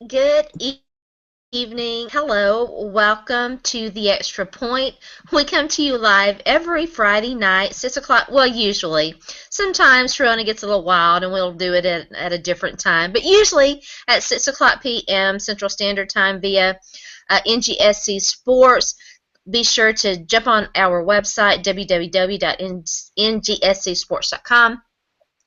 Good evening. Hello. Welcome to the Extra Point. We come to you live every Friday night, 6 o'clock. Well, usually. Sometimes Sharona gets a little wild and we'll do it at a different time, but usually at 6 o'clock p.m. Central Standard Time via NGSC Sports. Be sure to jump on our website, www.ngscsports.com,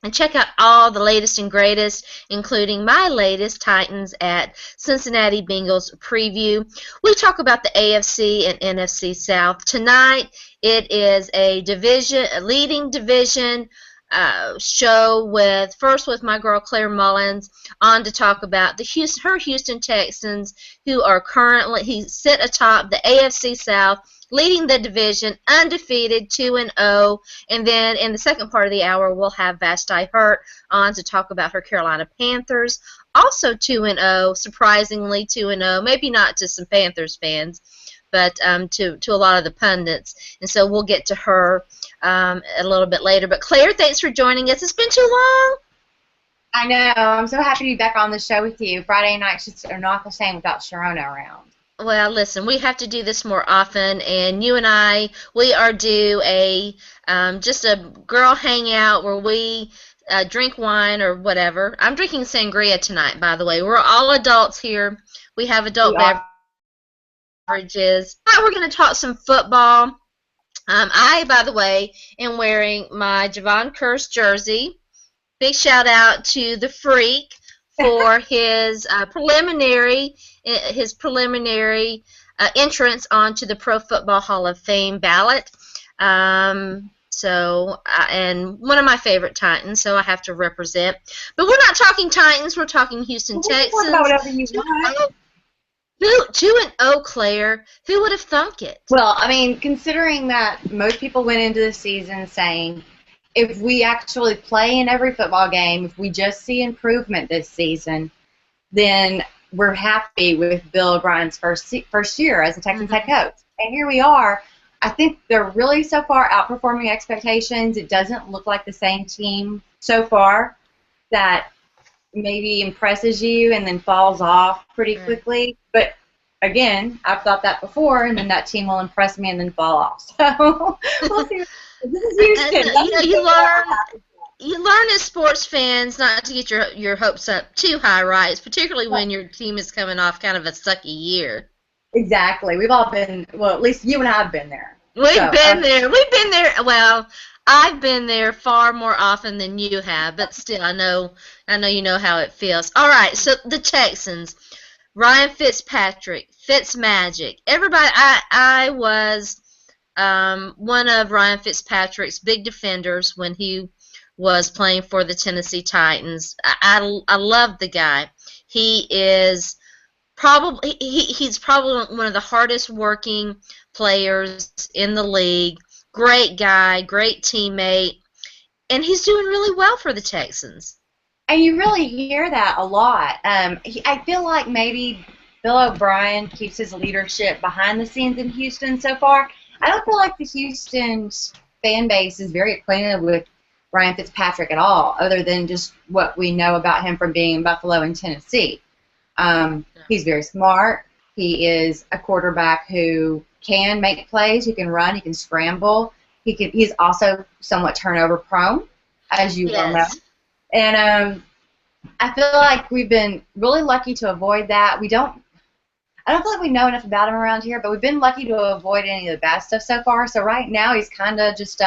and check out all the latest and greatest, including my latest Titans at Cincinnati Bengals preview. We talk about the AFC and NFC South. Tonight, it is a leading division show with my girl Claire Mullins on to talk about her Houston Texans, who are currently sit atop the AFC South, leading the division, undefeated, 2-0. And then in the second part of the hour, we'll have Vashti Hurt on to talk about her Carolina Panthers, also 2-0, surprisingly 2-0, maybe not to some Panthers fans, but to a lot of the pundits. And so we'll get to her a little bit later. But Claire, thanks for joining us. It's been too long. I know. I'm so happy to be back on the show with you. Friday nights just are not the same without Sharona around. Well, listen, we have to do this more often, and you and I, we are due just a girl hangout where we drink wine or whatever. I'm drinking sangria tonight, by the way. We're all adults here. We have adult We are. beverages. Tonight we're going to talk some football. I, by the way, am wearing my Javon Curse jersey. Big shout out to the Freak for his preliminary entrance onto the Pro Football Hall of Fame ballot. And one of my favorite Titans, so I have to represent. But we're not talking Titans. We're talking Houston Texans. Talk about whatever you want. 2-0, Claire. Who would have thunk it? Well, I mean, considering that most people went into the season saying, if we actually play in every football game, if we just see improvement this season, then we're happy with Bill O'Brien's first year as a Texans head coach. And here we are. I think they're really so far outperforming expectations. It doesn't look like the same team so far that maybe impresses you and then falls off pretty quickly. But again, I've thought that before, and then that team will impress me and then fall off. So we'll see. This is Houston. You learn as sports fans not to get your hopes up too high, right? Particularly when your team is coming off kind of a sucky year. Exactly. We've all been, well, at least you and I have been there. We've been there. Well, I've been there far more often than you have, but still, I know you know how it feels. All right, so the Texans, Ryan Fitzpatrick, Fitzmagic, everybody. I was one of Ryan Fitzpatrick's big defenders when he was playing for the Tennessee Titans. I love the guy. He's probably one of the hardest working players in the league. Great guy, great teammate, and he's doing really well for the Texans. And you really hear that a lot. I feel like maybe Bill O'Brien keeps his leadership behind the scenes in Houston so far. I don't feel like the Houston fan base is very acquainted with Ryan Fitzpatrick at all, other than just what we know about him from being in Buffalo and Tennessee. He's very smart. He is a quarterback who can make plays. He can run. He can scramble. He's also somewhat turnover prone, as you well know. And I feel like we've been really lucky to avoid that. I don't feel like we know enough about him around here, but we've been lucky to avoid any of the bad stuff so far. So right now he's kind of just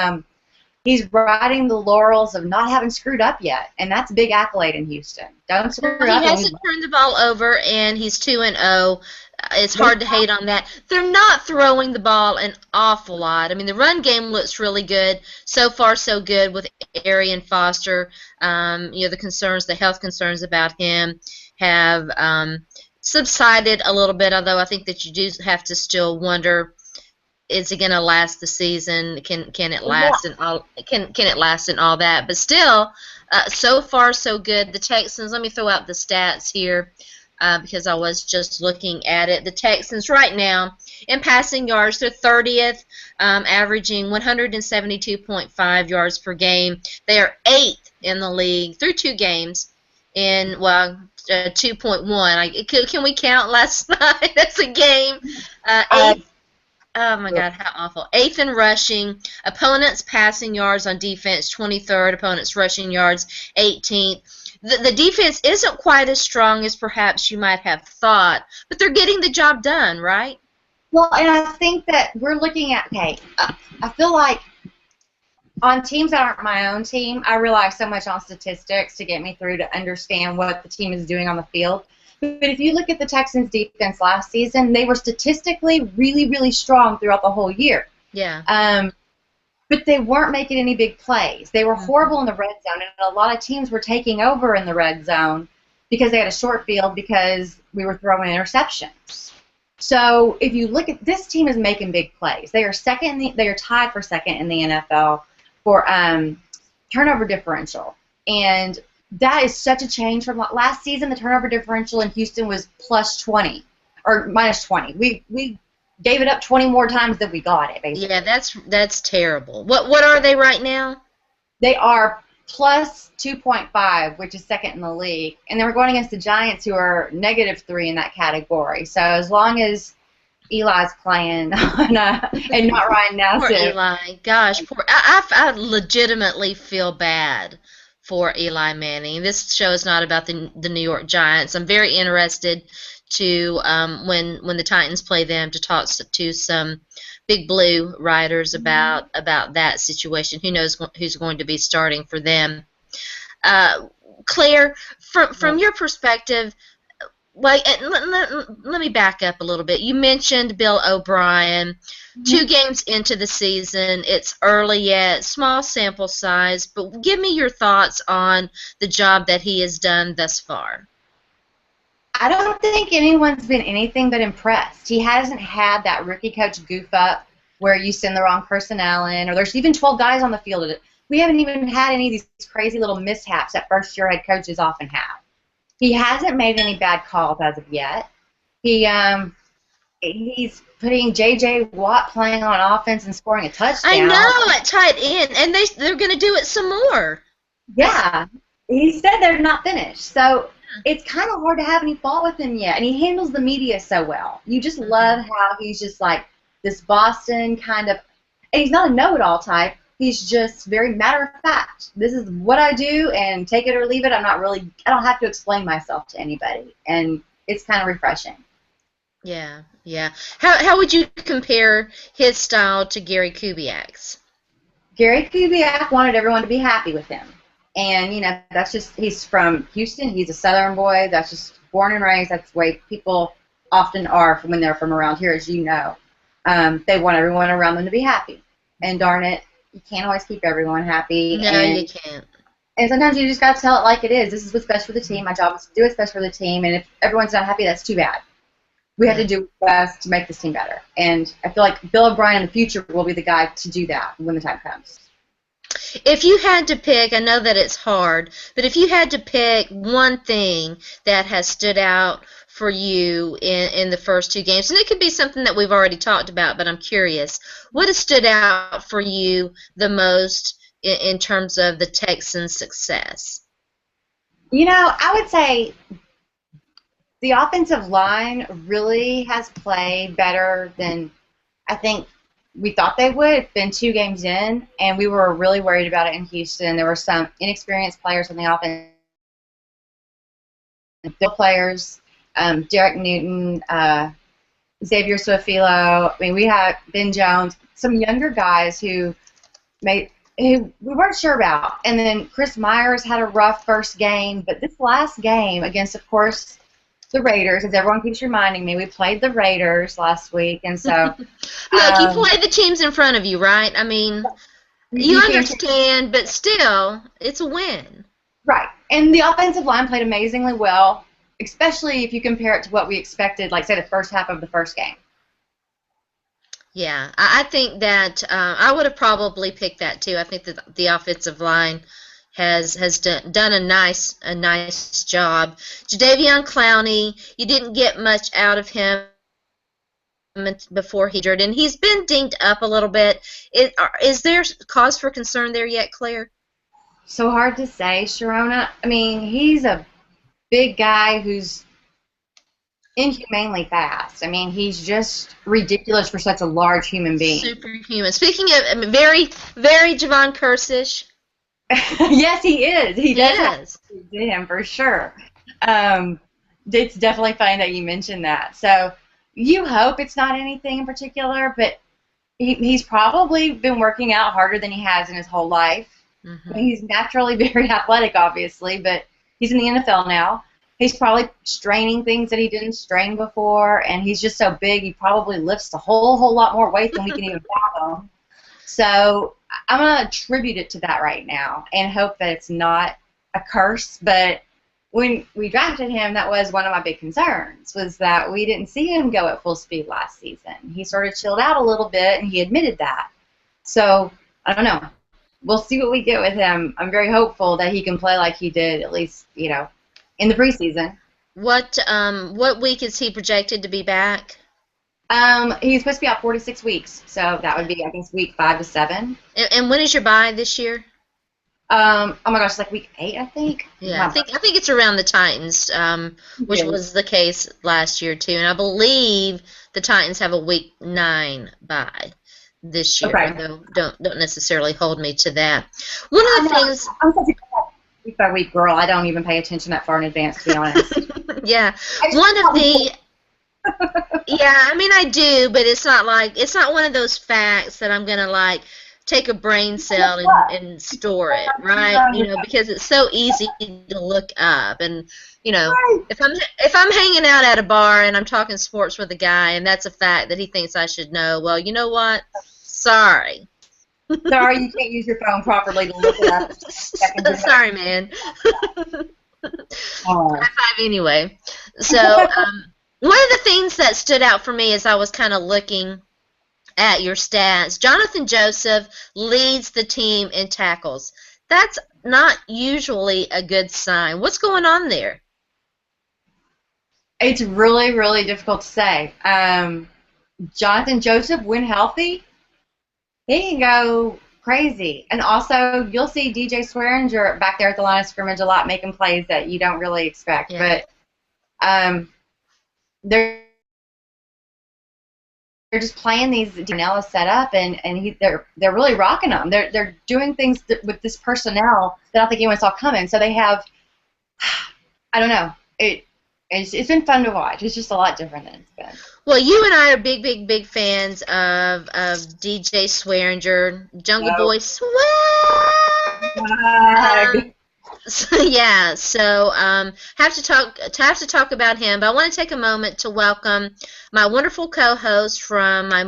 he's riding the laurels of not having screwed up yet, and that's a big accolade in Houston. Don't screw up. He hasn't turned the ball over, and he's 2-0. It's hard to hate on that. They're not throwing the ball an awful lot. I mean, the run game looks really good. So far, so good with Arian Foster. The health concerns about him have subsided a little bit, although I think that you do have to still wonder, is it going to last the season? Can it last and all? Can it last and all that? But still, so far so good. The Texans. Let me throw out the stats here because I was just looking at it. The Texans right now in passing yards, they're 30th, averaging 172.5 yards per game. They are 8th in the league through 2 games. 2.1. Can we count last night? That's a game. Uh, Eighth. Oh my God, how awful! Eighth in rushing. Opponents' passing yards on defense, 23rd. Opponents' rushing yards, 18th. The defense isn't quite as strong as perhaps you might have thought, but they're getting the job done, right? well, and I think that we're looking at, okay, I feel like on teams that aren't my own team, I rely so much on statistics to get me through to understand what the team is doing on the field. But if you look at the Texans' defense last season, they were statistically really, really strong throughout the whole year. Yeah. But they weren't making any big plays. They were horrible in the red zone, and a lot of teams were taking over in the red zone because they had a short field because we were throwing interceptions. So if you look at this team is making big plays. They are they are tied for second in the NFL for turnover differential, and that is such a change from last season. The turnover differential in Houston was plus 20 or minus 20. We gave it up 20 more times than we got it, basically. Yeah, that's terrible. What are they right now? They are plus 2.5, which is second in the league, and then we're going against the Giants, who are -3 in that category. So as long as Eli's playing and not Ryan Nassib. Poor Eli. Gosh, I legitimately feel bad for Eli Manning. This show is not about the New York Giants. I'm very interested to when the Titans play them to talk to some Big Blue writers about that situation. Who knows who's going to be starting for them? Claire, from your perspective. Well, let me back up a little bit. You mentioned Bill O'Brien. 2 games into the season. It's early yet, small sample size, but give me your thoughts on the job that he has done thus far. I don't think anyone's been anything but impressed. He hasn't had that rookie coach goof up where you send the wrong personnel in, or there's even 12 guys on the field. We haven't even had any of these crazy little mishaps that first-year head coaches often have. He hasn't made any bad calls as of yet. He's putting J.J. Watt playing on offense and scoring a touchdown. I know, at tight end, and they're going to do it some more. Yeah. He said they're not finished. So it's kind of hard to have any fault with him yet. And he handles the media so well. You just love how he's just like this Boston kind of, and he's not a know-it-all type. He's just very matter of fact. This is what I do, and take it or leave it. I don't have to explain myself to anybody, and it's kind of refreshing. Yeah, yeah. How would you compare his style to Gary Kubiak's? Gary Kubiak wanted everyone to be happy with him, and that's just, he's from Houston. He's a Southern boy. That's just born and raised. That's the way people often are when they're from around here, as you know. They want everyone around them to be happy, and darn it, you can't always keep everyone happy. No, you can't. And sometimes you just got to tell it like it is. This is what's best for the team. My job is to do what's best for the team. And if everyone's not happy, that's too bad. We have to do what's best to make this team better. And I feel like Bill O'Brien in the future will be the guy to do that when the time comes. If you had to pick, I know that it's hard, but if you had to pick one thing that has stood out for you in the first 2 games, and it could be something that we've already talked about, but I'm curious, what has stood out for you the most in terms of the Texans' success? I would say the offensive line really has played better than I think we thought they would. It's been 2 games in, and we were really worried about it in Houston. There were some inexperienced players on the offense, players, Derek Newton, Xavier Suafilo. I mean, we had Ben Jones, some younger guys who we weren't sure about. And then Chris Myers had a rough first game, but this last game against, of course, the Raiders, as everyone keeps reminding me, we played the Raiders last week, and so look, you play the teams in front of you, right? I mean, you understand, but still, it's a win. Right, and the offensive line played amazingly well, especially if you compare it to what we expected, like, say, the first half of the first game. Yeah, I think that I would have probably picked that too. I think that the offensive line has done a nice job. Jadeveon Clowney, you didn't get much out of him before he injured, and he's been dinged up a little bit. Is there cause for concern there yet, Claire? So hard to say, Sharona. I mean, he's a big guy who's inhumanely fast. I mean, he's just ridiculous for such a large human being. Superhuman. Speaking of, I mean, very, very Javon Cursish. Yes, he is. He does Yes. have to him for sure. It's definitely funny that you mentioned that. So you hope it's not anything in particular, but he's probably been working out harder than he has in his whole life. Mm-hmm. I mean, he's naturally very athletic, obviously, but he's in the NFL now. He's probably straining things that he didn't strain before, and he's just so big, he probably lifts a whole lot more weight than we can even fathom. So I'm going to attribute it to that right now and hope that it's not a curse. But when we drafted him, that was one of my big concerns, was that we didn't see him go at full speed last season. He sort of chilled out a little bit, and he admitted that. So I don't know. We'll see what we get with him. I'm very hopeful that he can play like he did, at least, you know, in the preseason. What week is he projected to be back? He's supposed to be out 46 weeks, so that would be, I think, week 5 to 7. And when is your bye this year? Oh my gosh, it's like week 8, I think. Yeah, I think it's around the Titans, which was the case last year too. And I believe the Titans have a week 9 bye this year. Okay. Although don't necessarily hold me to that. One of the things. I'm such a week by week girl. I don't even pay attention that far in advance, to be honest. Yeah, one of the. Yeah, I mean I do, but it's not one of those facts that I'm gonna like take a brain cell and store it, right? You know, because it's so easy to look up, and you know, if I'm hanging out at a bar and I'm talking sports with a guy, and that's a fact that he thinks I should know, well, you know what? Sorry. Sorry, you can't use your phone properly to look it up. Sorry, man. High five anyway. So, one of the things that stood out for me as I was kind of looking at your stats, Jonathan Joseph leads the team in tackles. That's not usually a good sign. What's going on there? It's really, really difficult to say. Jonathan Joseph, when healthy, he can go crazy. And also, you'll see DJ Swearinger back there at the line of scrimmage a lot, making plays that you don't really expect. Yeah. But they're just playing these Darnell set up, and they're really rocking them. They're doing things with this personnel that I don't think anyone saw coming. So they have, I don't know, it's been fun to watch. It's just a lot different than it's been. Well, you and I are big fans of DJ Swearinger, Jungle Boy Swag. So, yeah, so have to talk about him. But I want to take a moment to welcome my wonderful co-host from our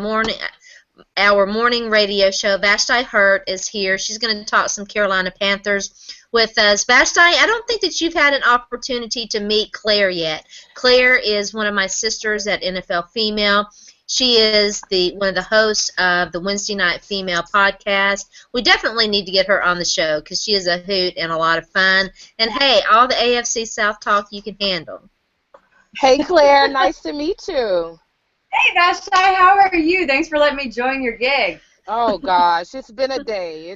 morning radio show. Vashti Hurt is here. She's going to talk some Carolina Panthers with us. Vashti, I don't think that you've had an opportunity to meet Claire yet. Claire is one of my sisters at NFL Female. She is one of the hosts of the Wednesday Night Female podcast. We definitely need to get her on the show because she is a hoot and a lot of fun. And, hey, all the AFC South talk you can handle. Hey, Claire. Nice to meet you. Hey, Vashti. How are you? Thanks for letting me join your gig. Oh, gosh. It's been a day.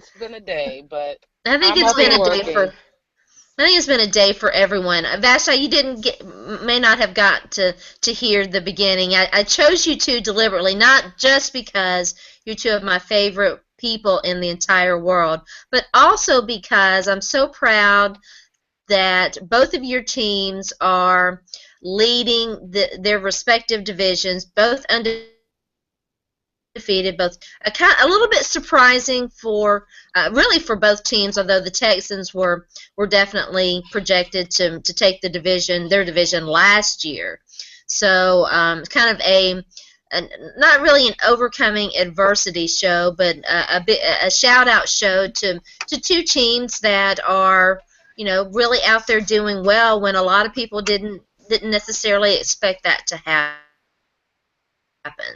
But I think it's been a day for everyone. Vashti, you may not have got to hear the beginning. I chose you two deliberately, not just because you're two of my favorite people in the entire world, but also because I'm so proud that both of your teams are leading their respective divisions, both undefeated, both a little bit surprising for really for both teams, although the Texans were definitely projected to take their division last year. So kind of a not really an overcoming adversity show, but a shout out show to two teams that are, you know, really out there doing well when a lot of people didn't necessarily expect that to happen.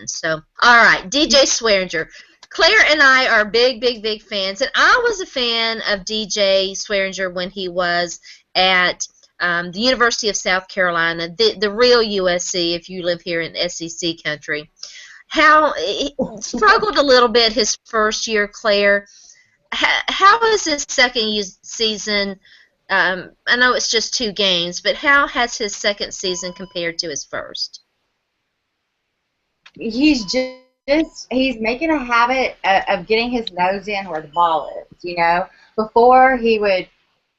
So, all right, DJ Swearinger. Claire and I are big fans, and I was a fan of DJ Swearinger when he was at the University of South Carolina, the real USC if you live here in SEC country. How he struggled a little bit his first year, Claire. How is his second season I know it's just 2 games, but how has his second season compared to his first? He's just he's making a habit of getting his nose in where the ball is. Before he would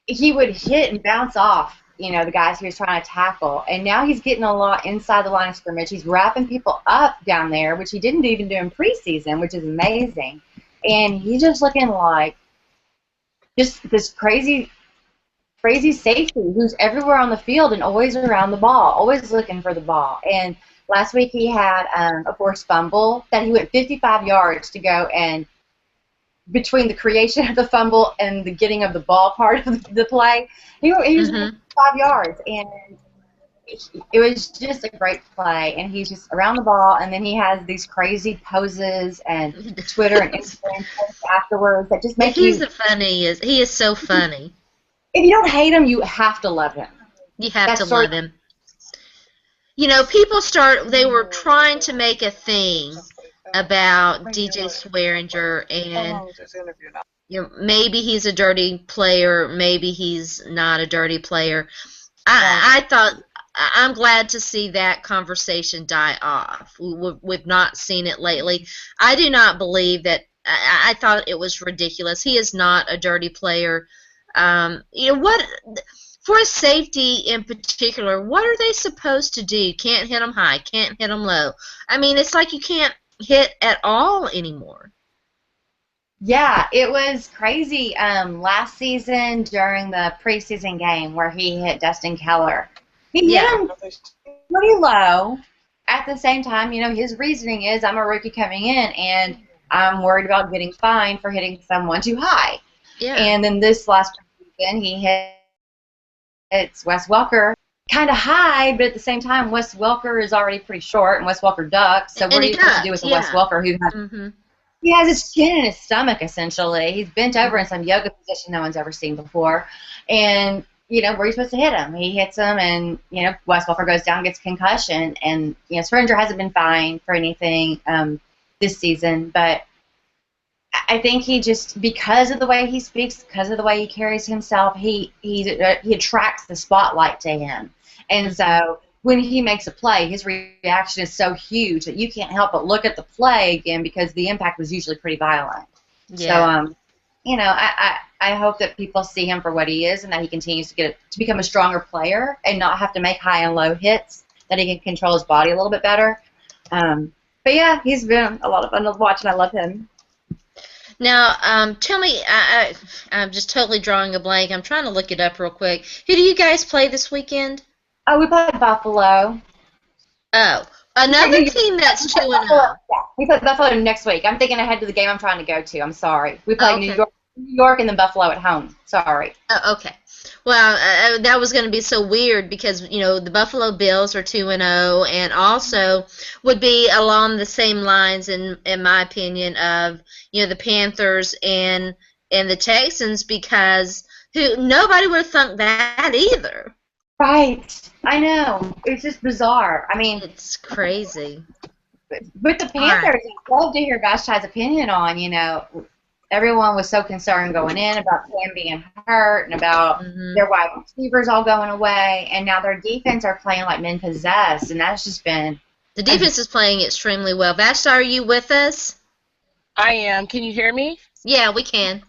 hit and bounce off, the guys he was trying to tackle. And now he's getting a lot inside the line of scrimmage. He's wrapping people up down there, which he didn't even do in preseason, which is amazing. And he's just looking like just this crazy, crazy safety who's everywhere on the field and always around the ball, always looking for the ball. And last week he had a forced fumble that he went 55 yards to go and between the creation of the fumble and the getting of the ball part of the play, he was 5 yards, and it was just a great play. And he's just around the ball, and then he has these crazy poses and Twitter and Instagram posts afterwards that just make He's he is so funny. If you don't hate him, you have to love him. You have to love him. They were trying to make a thing about DJ Swearinger, and maybe he's a dirty player, maybe he's not a dirty player. I thought I'm glad to see that conversation die off. We've not seen it lately. I do not believe that. I thought it was ridiculous. He is not a dirty player. What for a safety in particular? What are they supposed to do? Can't hit them high, can't hit them low. I mean, it's like you can't hit at all anymore. Yeah, it was crazy last season during the preseason game where he hit Dustin Keller. He hit him pretty low. At the same time, his reasoning is I'm a rookie coming in and I'm worried about getting fined for hitting someone too high. Yeah. And then this last season he hits Wes Welker kind of high, but at the same time, Wes Welker is already pretty short, and Wes Welker ducks. So what are you supposed to do with the Wes Welker who has he has his chin in his stomach essentially? He's bent over in some yoga position no one's ever seen before, and where are you supposed to hit him? He hits him, and Wes Welker goes down, gets concussion, and Springer hasn't been fined for anything this season, but I think he just, because of the way he speaks, because of the way he carries himself, he attracts the spotlight to him. And so when he makes a play, his reaction is so huge that you can't help but look at the play again because the impact was usually pretty violent. Yeah. So, I hope that people see him for what he is and that he continues to become a stronger player and not have to make high and low hits, that he can control his body a little bit better. But yeah, he's been a lot of fun to watch, and I love him. Now, tell me, I'm just totally drawing a blank. I'm trying to look it up real quick. Who do you guys play this weekend? Oh, we played Buffalo. Oh, another team that's 2-0. Yeah, we play Buffalo next week. I'm thinking ahead to the game I'm trying to go to. I'm sorry. We play New York and then Buffalo at home. Sorry. Oh, okay. Well, that was going to be so weird because, the Buffalo Bills are 2-0 and also would be along the same lines, in my opinion, of, the Panthers and the Texans, because nobody would have thunk that either. Right. I know. It's just bizarre. I mean, it's crazy. With the Panthers, I'd love to hear Vashti's opinion on, everyone was so concerned going in about Cam being hurt and about their wide receivers all going away, and now their defense are playing like men possessed, and that's just been... The defense is playing extremely well. Vashti, are you with us? I am. Can you hear me? Yeah, we can.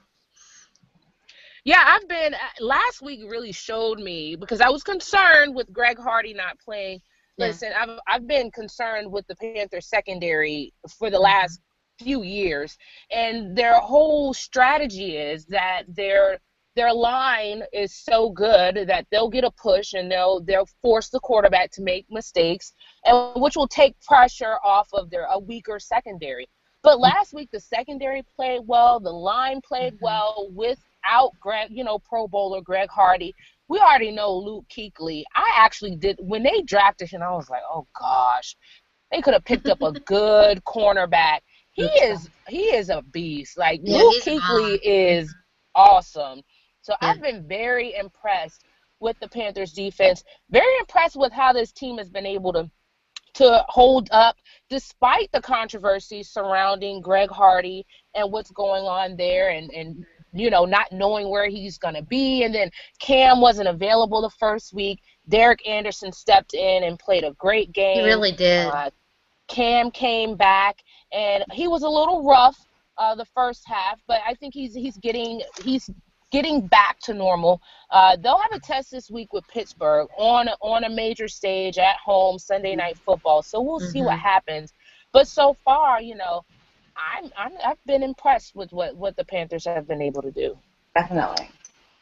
Yeah, last week really showed me, because I was concerned with Greg Hardy not playing. Yeah. Listen, I've been concerned with the Panthers secondary for the last few years, and their whole strategy is that their line is so good that they'll get a push and they'll force the quarterback to make mistakes, and which will take pressure off of a weaker secondary. But last week the secondary played well, the line played well without Greg, Pro Bowler Greg Hardy. We already know Luke Kuechly. I actually did, when they drafted him, I was like, oh gosh, they could have picked up a good cornerback. He is a beast. Like, yeah, Luke Kuechly is awesome. So yeah. I've been very impressed with the Panthers defense. Very impressed with how this team has been able to hold up despite the controversy surrounding Greg Hardy and what's going on there, and not knowing where he's going to be. And then Cam wasn't available the first week. Derek Anderson stepped in and played a great game. He really did. Cam came back, and he was a little rough the first half, but I think he's getting back to normal. They'll have a test this week with Pittsburgh on a major stage at home, Sunday Night Football. So we'll see what happens. But so far, I've been impressed with what the Panthers have been able to do. Definitely.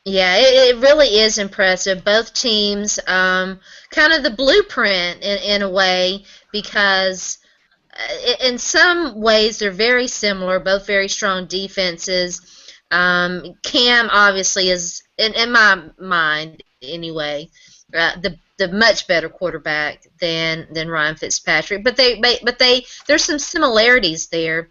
Yeah, it really is impressive. Both teams, kind of the blueprint in a way, because in some ways they're very similar, both very strong defenses. Cam obviously is, in my mind anyway, the much better quarterback than Ryan Fitzpatrick. But there's some similarities there.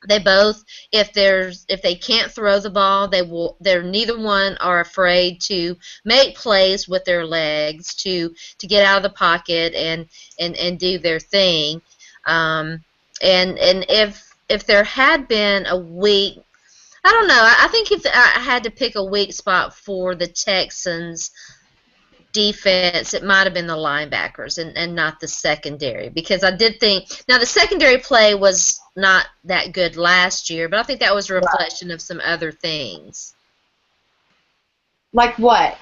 They both, if they can't throw the ball, they're neither one are afraid to make plays with their legs to get out of the pocket and do their thing. And if there had been a weak, I don't know, I think if I had to pick a weak spot for the Texans defense, it might have been the linebackers and not the secondary, because I did think, now the secondary play was not that good last year, but I think that was a reflection of some other things. Like what?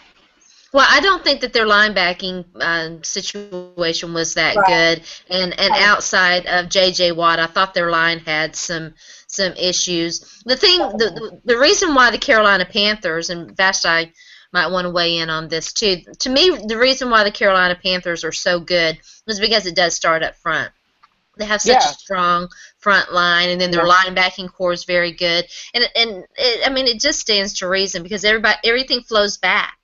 Well, I don't think that their linebacking situation was that good, and outside of J.J. Watt, I thought their line had some issues. The reason why the Carolina Panthers, and Vashti might want to weigh in on this too, to me, the reason why the Carolina Panthers are so good is because it does start up front. They have such a strong front line, and then their linebacking core is very good, and it just stands to reason, because everything flows back.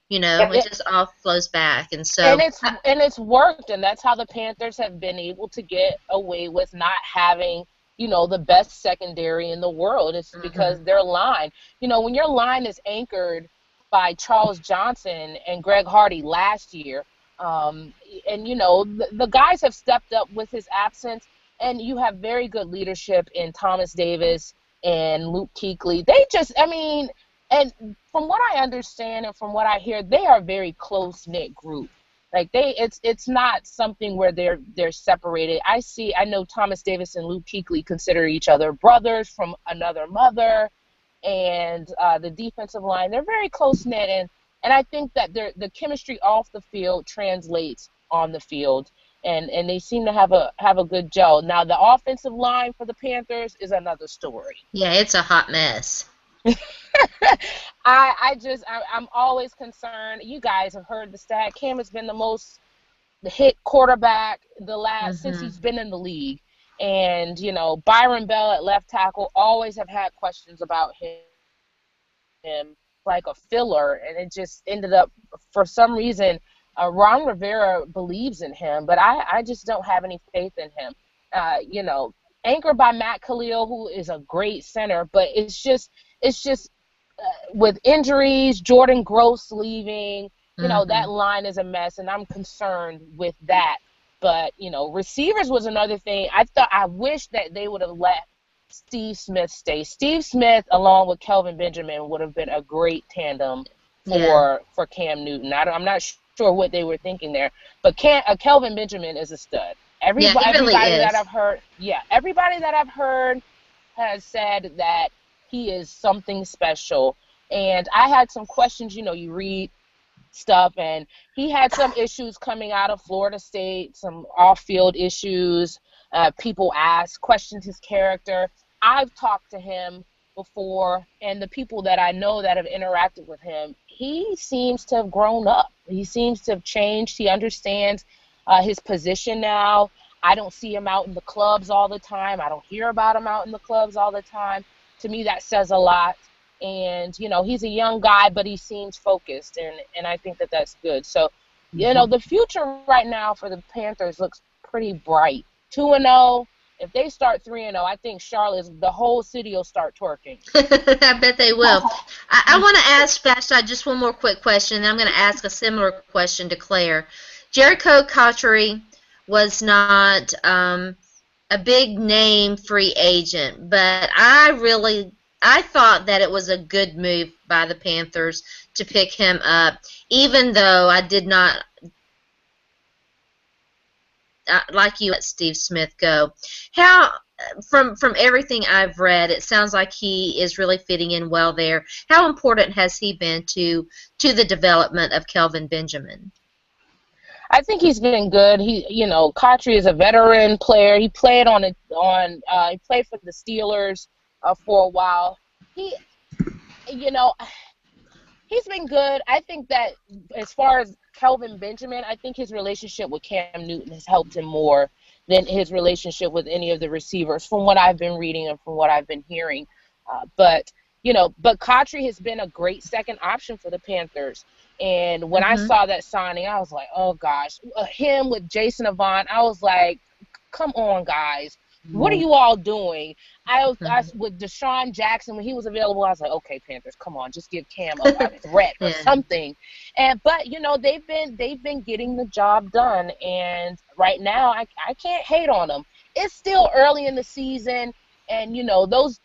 It just all flows back, and so it's worked, and that's how the Panthers have been able to get away with not having the best secondary in the world. It's because their line, when your line is anchored by Charles Johnson and Greg Hardy last year, and the guys have stepped up with his absence, and you have very good leadership in Thomas Davis and Luke Kuechly. They just, and from what I understand and from what I hear, they are a very close-knit group. Like it's not something where they're separated. I know Thomas Davis and Luke Kuechly consider each other brothers from another mother, and the defensive line, they're very close-knit, and I think that the chemistry off the field translates on the field, and they seem to have a good gel. Now the offensive line for the Panthers is another story. Yeah, it's a hot mess. I'm always concerned. You guys have heard the stat. Cam has been the most hit quarterback since he's been in the league. And, Byron Bell at left tackle, always have had questions about him like a filler. And it just ended up, for some reason, Ron Rivera believes in him, but I just don't have any faith in him. Anchored by Matt Khalil, who is a great center, but it's just with injuries, Jordan Gross leaving, that line is a mess, and I'm concerned with that. But, receivers was another thing. I wish that they would have let Steve Smith stay. Steve Smith, along with Kelvin Benjamin, would have been a great tandem for Cam Newton. I'm not sure what they were thinking there, but Kelvin Benjamin is a stud. Everybody that I've heard has said that he is something special. And I had some questions, you read stuff, and he had some issues coming out of Florida State, some off-field issues. People questioned his character. I've talked to him before, and the people that I know that have interacted with him, he seems to have grown up. He seems to have changed. He understands his position now. I don't see him out in the clubs all the time. I don't hear about him out in the clubs all the time. To me, that says a lot. And, he's a young guy, but he seems focused, and I think that that's good. So, the future right now for the Panthers looks pretty bright. 2-0. If they start 3-0, I think the whole city will start twerking. I bet they will. I want to ask Vashti just one more quick question, and I'm going to ask a similar question to Claire. Jericho Cotchery was not a big name free agent, but I I thought that it was a good move by the Panthers to pick him up, even though I did not, like you, let Steve Smith go. How, from everything I've read, it sounds like he is really fitting in well there. How important has he been to the development of Kelvin Benjamin? I think he's been good. Cotry is a veteran player. He played he played for the Steelers for a while. He, you know, he's been good. I think that as far as Kelvin Benjamin, I think his relationship with Cam Newton has helped him more than his relationship with any of the receivers, from what I've been reading and from what I've been hearing. But Cotry has been a great second option for the Panthers. And when I saw that signing, I was like, oh, gosh. Him with Jason Avant, I was like, come on, guys. What are you all doing? I with Deshaun Jackson, when he was available, I was like, okay, Panthers, come on, just give Cam a threat or something. But they've been getting the job done, and right now I can't hate on them. It's still early in the season, and those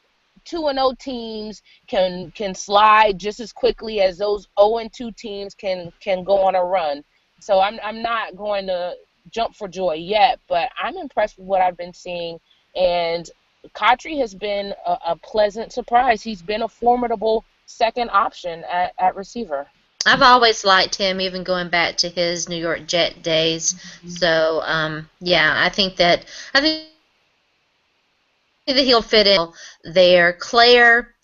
2-0 teams can slide just as quickly as those 0-2 teams can go on a run. So I'm not going to jump for joy yet, but I'm impressed with what I've been seeing, and Cotry has been a pleasant surprise. He's been a formidable second option at receiver. I've always liked him, even going back to his New York Jet days. So I think that he'll fit in there. Claire,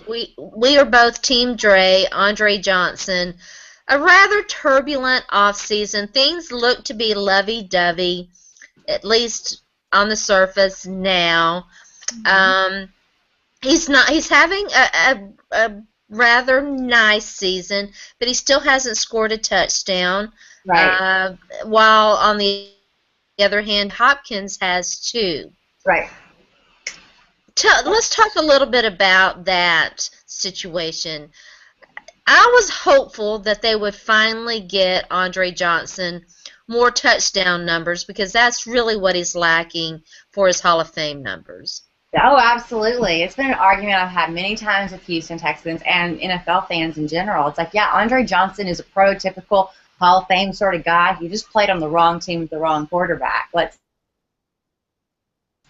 we are both Team Andre Johnson. A rather turbulent offseason. Things look to be lovey-dovey, at least on the surface now. He's having a rather nice season, but he still hasn't scored a touchdown. Right. While on the other hand, Hopkins has 2. Right. Let's talk a little bit about that situation. I was hopeful that they would finally get Andre Johnson more touchdown numbers, because that's really what he's lacking for his Hall of Fame numbers. Oh, absolutely. It's been an argument I've had many times with Houston Texans and NFL fans in general. It's like, yeah, Andre Johnson is a prototypical Hall of Fame sort of guy. He just played on the wrong team with the wrong quarterback.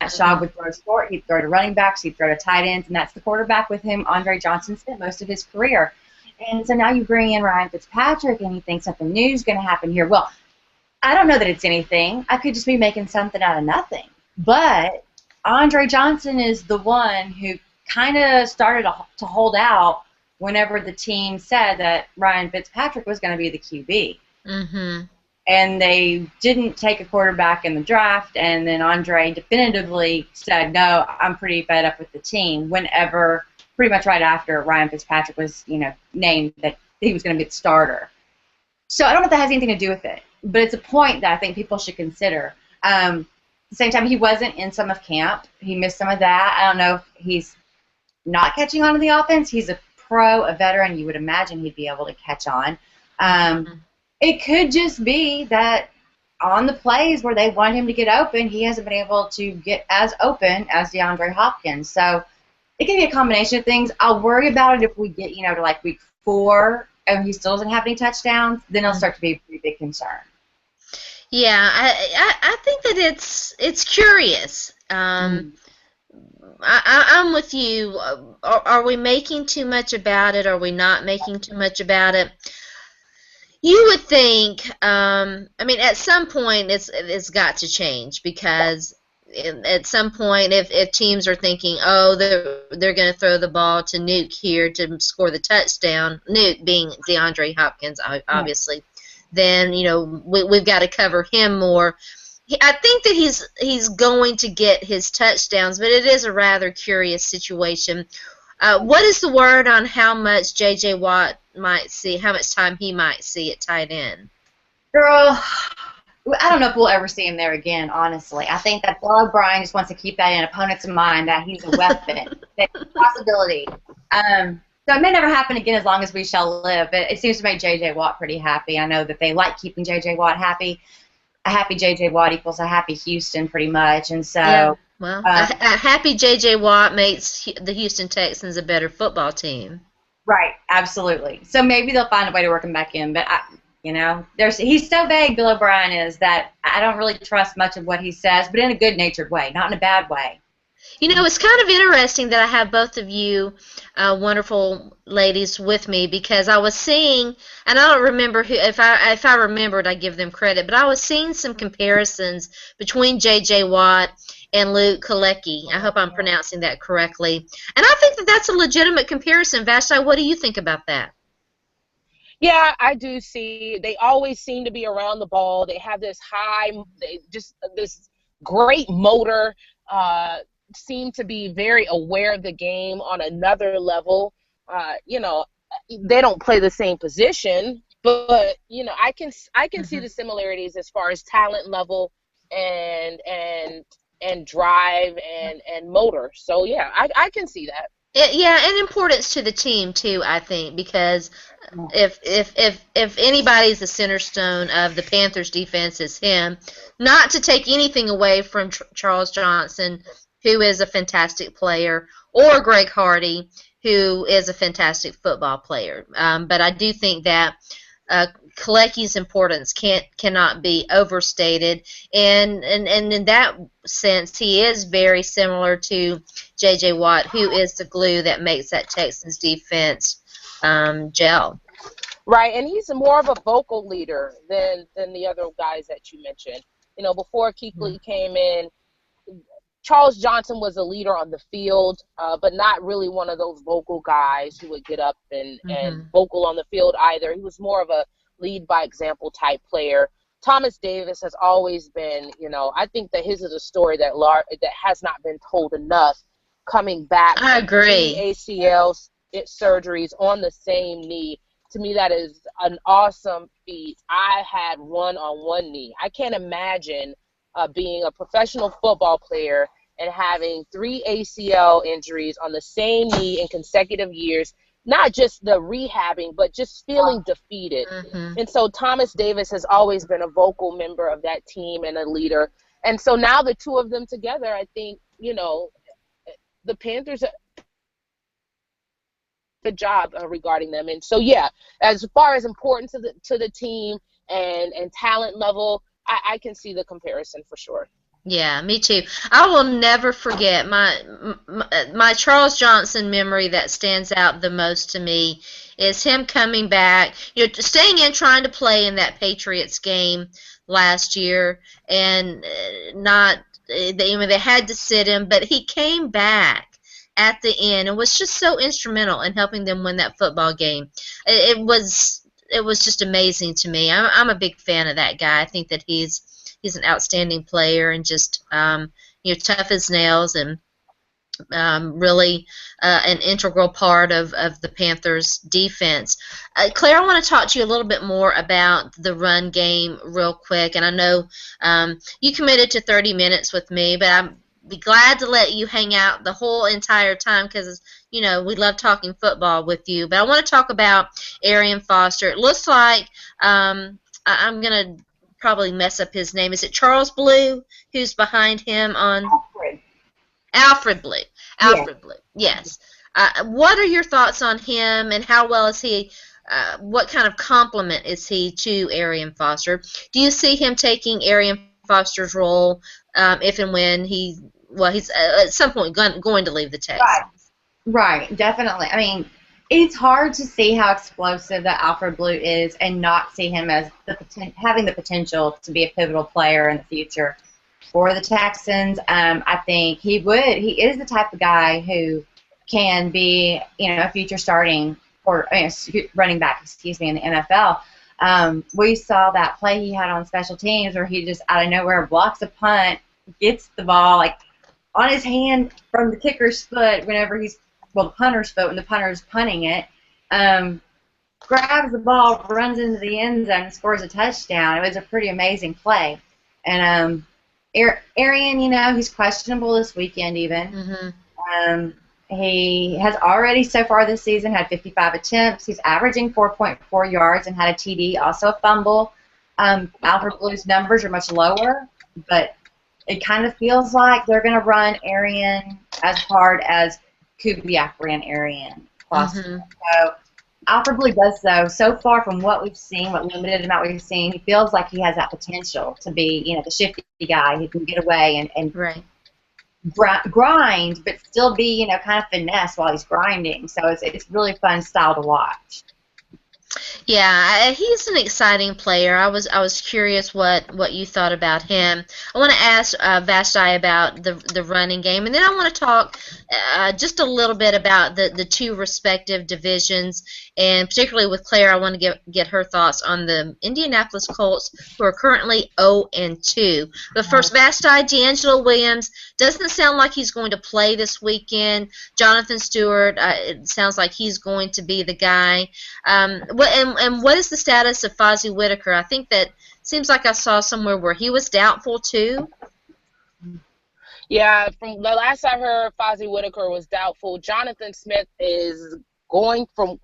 Shaw would throw short, he'd throw to running backs, he'd throw to tight ends, and that's the quarterback with him Andre Johnson spent most of his career. And so now you bring in Ryan Fitzpatrick, and you think something new is going to happen here. Well, I don't know that it's anything. I could just be making something out of nothing. But Andre Johnson is the one who kind of started to hold out whenever the team said that Ryan Fitzpatrick was going to be the QB. And they didn't take a quarterback in the draft, and then Andre definitively said, no, I'm pretty fed up with the team, whenever pretty much right after Ryan Fitzpatrick was, named that he was going to be the starter. So I don't know if that has anything to do with it, but it's a point that I think people should consider. At the same time, he wasn't in some of camp. He missed some of that. I don't know if he's not catching on to the offense. He's a pro, a veteran. You would imagine he'd be able to catch on. It could just be that on the plays where they want him to get open, he hasn't been able to get as open as DeAndre Hopkins. So it can be a combination of things. I'll worry about it if we get, to like week 4 and he still doesn't have any touchdowns. Then it'll start to be a pretty big concern. Yeah, I think that it's curious. I'm with you. Are we making too much about it? Are we not making too much about it? You would think, at some point it's got to change, because at some point if teams are thinking, oh, they're going to throw the ball to Nuke here to score the touchdown, Nuke being DeAndre Hopkins, obviously, then, we've got to cover him more. I think that he's going to get his touchdowns, but it is a rather curious situation. What is the word on how much J.J. Watt might see, how much time he might see at tight end? Girl, I don't know if we'll ever see him there again, honestly. I think that Bill O'Brien just wants to keep that in opponents' mind, that he's a weapon. That's a possibility. So it may never happen again as long as we shall live, but it seems to make J.J. Watt pretty happy. I know that they like keeping J.J. Watt happy. A happy J.J. Watt equals a happy Houston, pretty much. And so Well, a happy J.J. Watt makes the Houston Texans a better football team. Right, absolutely. So maybe they'll find a way to work him back in. But, he's so vague, Bill O'Brien is, that I don't really trust much of what he says, but in a good-natured way, not in a bad way. You know, it's kind of interesting that I have both of you wonderful ladies with me, because I was seeing, and I don't remember who, if I remembered, I give them credit, but I was seeing some comparisons between J.J. Watt and Luke Kalecki. I hope I'm pronouncing that correctly. And I think that that's a legitimate comparison. Vashti, what do you think about that? Yeah, I do see. They always seem to be around the ball. They have this this great motor. Seem to be very aware of the game on another level. They don't play the same position, but I can see the similarities as far as talent level and drive and motor. So yeah, I can see that. Yeah, and importance to the team too, I think, because if anybody's the center stone of the Panthers defense, is him. Not to take anything away from Charles Johnson, who is a fantastic player, or Greg Hardy, who is a fantastic football player. But I do think that Kalecki's importance cannot be overstated, and in that sense, he is very similar to J.J. Watt, who is the glue that makes that Texans defense gel. Right, and he's more of a vocal leader than the other guys that you mentioned. Before Kuechly came in, Charles Johnson was a leader on the field, but not really one of those vocal guys who would get up and vocal on the field either. He was more of a lead by example type player. Thomas Davis has always been, I think that his is a story that has not been told enough. Coming back, I agree. From ACL surgeries on the same knee. To me, that is an awesome feat. I had one on one knee. I can't imagine being a professional football player and having 3 ACL injuries on the same knee in consecutive years, not just the rehabbing, but just feeling defeated. And so Thomas Davis has always been a vocal member of that team and a leader. And so now the two of them together, I think, the Panthers good job regarding them. And so, yeah, as far as importance to the team and talent level, I can see the comparison for sure. Yeah, me too. I will never forget my Charles Johnson memory that stands out the most to me is him coming back, staying in, trying to play in that Patriots game last year, and they had to sit him, but he came back at the end and was just so instrumental in helping them win that football game. It was just amazing to me. I'm a big fan of that guy. I think that he's an outstanding player and just tough as nails, and really an integral part of the Panthers defense. Claire, I want to talk to you a little bit more about the run game real quick, and I know you committed to 30 minutes with me, but I'm be glad to let you hang out the whole entire time because we love talking football with you. But I want to talk about Arian Foster. It looks like I'm gonna probably mess up his name. Is it Charles Blue who's behind him on Alfred Blue? Alfred Blue. Yes. What are your thoughts on him, and how well is he? What kind of compliment is he to Arian Foster? Do you see him taking Arian Foster's role if and when he's at some point going to leave the Texans? Right, definitely. I mean, it's hard to see how explosive that Alfred Blue is and not see him as having the potential to be a pivotal player in the future for the Texans. I think he is the type of guy who can be, a future starting or running back, in the NFL. We saw that play he had on special teams where he just out of nowhere blocks a punt, gets the ball on his hand from the kicker's foot the punter's foot when the punter's punting it, grabs the ball, runs into the end zone, and scores a touchdown. It was a pretty amazing play. And Arian, he's questionable this weekend even. He has already so far this season had 55 attempts. He's averaging 4.4 yards and had a TD, also a fumble. Alfred Blue's numbers are much lower, but it kind of feels like they're going to run Arian as hard as Kubiak ran Arian. Mm-hmm. So Alfred Blue does, though, so far from what we've seen, what limited amount we've seen, he feels like he has that potential to be, the shifty guy who can get away and Right. grind, but still be, kind of finesse while he's grinding. So it's really fun style to watch. Yeah, he's an exciting player. I was curious what you thought about him. I want to ask Vashti about the running game, and then I want to talk just a little bit about the two respective divisions, and particularly with Claire, I want to get her thoughts on the Indianapolis Colts, who are currently 0-2. But first, Vashti, D'Angelo Williams doesn't sound like he's going to play this weekend. Jonathan Stewart, it sounds like he's going to be the guy. What is the status of Fozzie Whitaker? I think that seems like I saw somewhere where he was doubtful too. Yeah, from the last I heard, Fozzie Whitaker was doubtful. Jonathan Smith is going from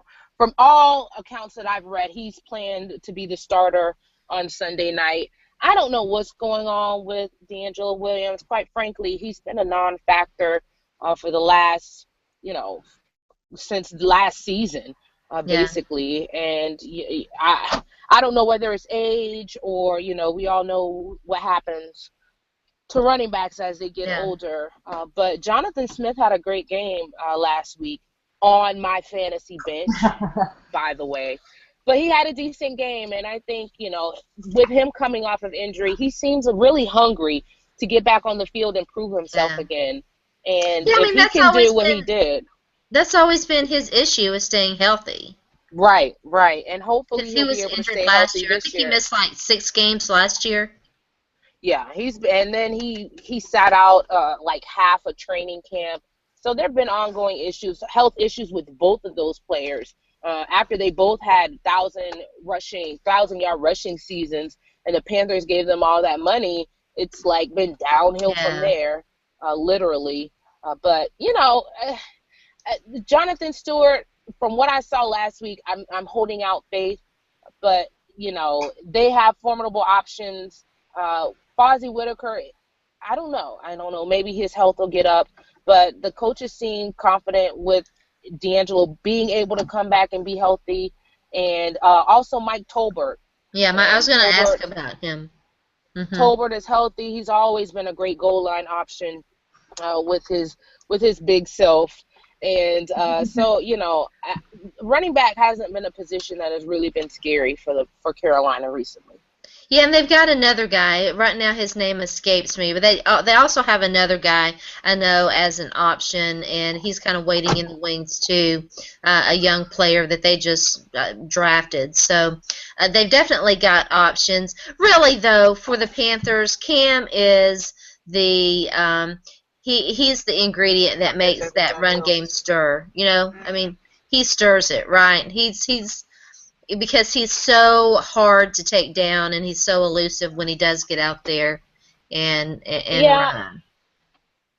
all accounts that I've read, he's planned to be the starter on Sunday night. I don't know what's going on with D'Angelo Williams. Quite frankly, he's been a non-factor for the last, since last season. Basically, and I don't know whether it's age or we all know what happens to running backs as they get older. But Jonathan Smith had a great game last week on my fantasy bench, by the way. But he had a decent game, and I think with him coming off of injury, he seems really hungry to get back on the field and prove himself again. And if he can do what he did. That's always been his issue, is staying healthy. Right, and hopefully he'll be able to stay healthy this year. I think he missed like 6 games last year. Yeah, and then he sat out like half a training camp. So there have been ongoing health issues with both of those players. After they both had 1,000-yard rushing seasons, and the Panthers gave them all that money, it's like been downhill from there, literally. But Jonathan Stewart, from what I saw last week, I'm holding out faith. But, they have formidable options. Fozzie Whitaker, I don't know. Maybe his health will get up. But the coaches seem confident with D'Angelo being able to come back and be healthy. And also Mike Tolbert. Yeah, I was going to ask about him. Mm-hmm. Tolbert is healthy. He's always been a great goal line option with his big self. And so, running back hasn't been a position that has really been scary for Carolina recently. Yeah, and they've got another guy. Right now his name escapes me, but they also have another guy I know as an option, and he's kind of waiting in the wings too, a young player that they just drafted. So they've definitely got options. Really, though, for the Panthers, Cam is the he's the ingredient that makes that run game stir. I mean, he stirs it, right? He's because he's so hard to take down, and he's so elusive when he does get out there and run.